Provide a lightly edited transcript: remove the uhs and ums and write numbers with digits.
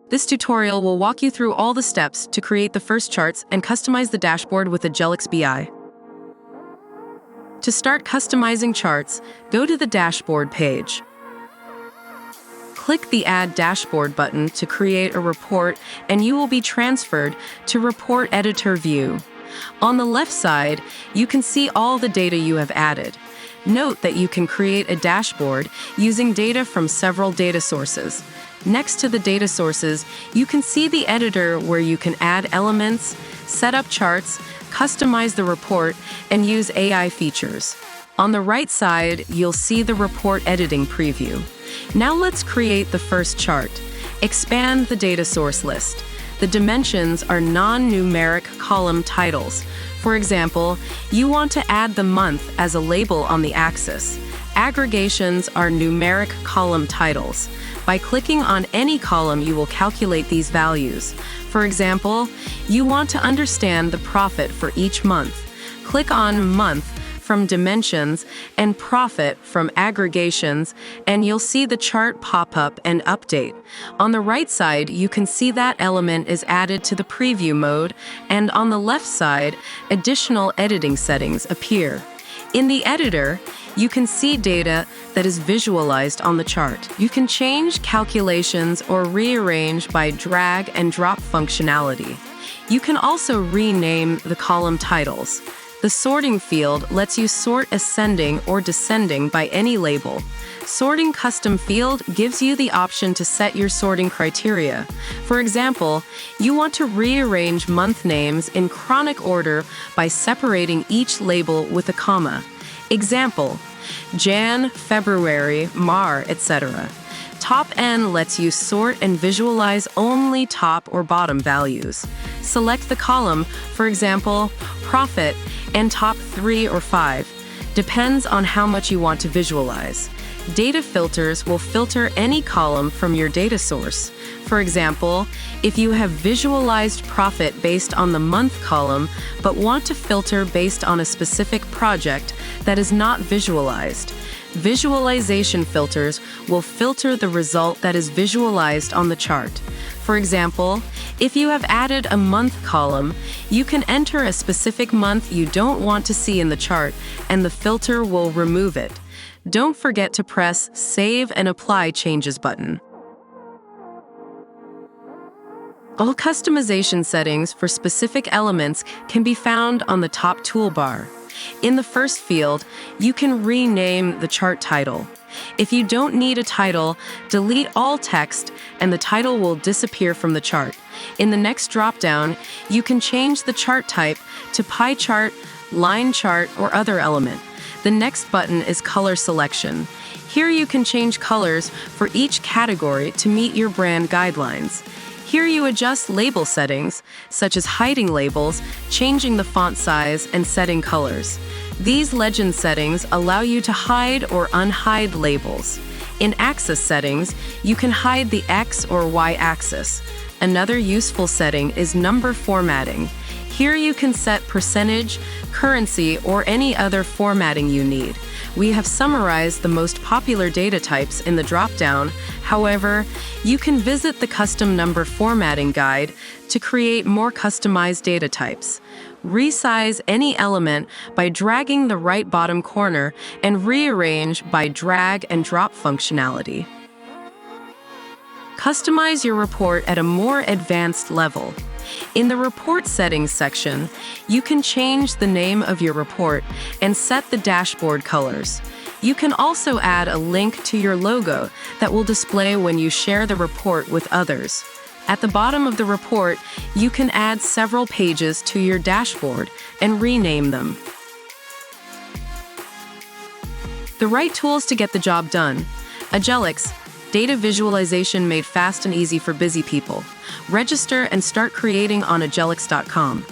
This tutorial will walk you through all the steps to create the first charts and customize the dashboard with Ajelix BI. To start customizing charts, go to the dashboard page. Click the Add Dashboard button to create a report, and you will be transferred to Report Editor view. On the left side, you can see all the data you have added. Note that you can create a dashboard using data from several data sources. Next to the data sources, you can see the editor where you can add elements, set up charts, customize the report, and use AI features. On the right side, you'll see the report editing preview. Now let's create the first chart. Expand the data source list. The dimensions are non-numeric column titles. For example, you want to add the month as a label on the axis. Aggregations are numeric column titles. By clicking on any column, you will calculate these values. For example, you want to understand the profit for each month. Click on Month from Dimensions and Profit from Aggregations, and you'll see the chart pop up and update. On the right side, you can see that element is added to the preview mode, and on the left side, additional editing settings appear. In the editor, you can see data that is visualized on the chart. You can change calculations or rearrange by drag and drop functionality. You can also rename the column titles. The sorting field lets you sort ascending or descending by any label. Sorting custom field gives you the option to set your sorting criteria. For example, you want to rearrange month names in chronic order by separating each label with a comma. Example, Jan, February, Mar, etc. Top N lets you sort and visualize only top or bottom values. Select the column, for example, profit, and top 3 or 5. Depends on how much you want to visualize. Data filters will filter any column from your data source. For example, if you have visualized profit based on the month column, but want to filter based on a specific project that is not visualized, visualization filters will filter the result that is visualized on the chart. For example, if you have added a month column, you can enter a specific month you don't want to see in the chart, and the filter will remove it. Don't forget to press Save and Apply Changes button. All customization settings for specific elements can be found on the top toolbar. In the first field, you can rename the chart title. If you don't need a title, delete all text and the title will disappear from the chart. In the next drop-down, you can change the chart type to pie chart, line chart, or other element. The next button is color selection. Here you can change colors for each category to meet your brand guidelines. Here you adjust label settings, such as hiding labels, changing the font size, and setting colors. These legend settings allow you to hide or unhide labels. In axis settings, you can hide the X or Y axis. Another useful setting is number formatting. Here you can set percentage, currency, or any other formatting you need. We have summarized the most popular data types in the drop-down. However, you can visit the custom number formatting guide to create more customized data types. Resize any element by dragging the right bottom corner and rearrange by drag and drop functionality. Customize your report at a more advanced level. In the Report Settings section, you can change the name of your report and set the dashboard colors. You can also add a link to your logo that will display when you share the report with others. At the bottom of the report, you can add several pages to your dashboard and rename them. The right tools to get the job done. Ajelix, data visualization made fast and easy for busy people. Register and start creating on ajelix.com.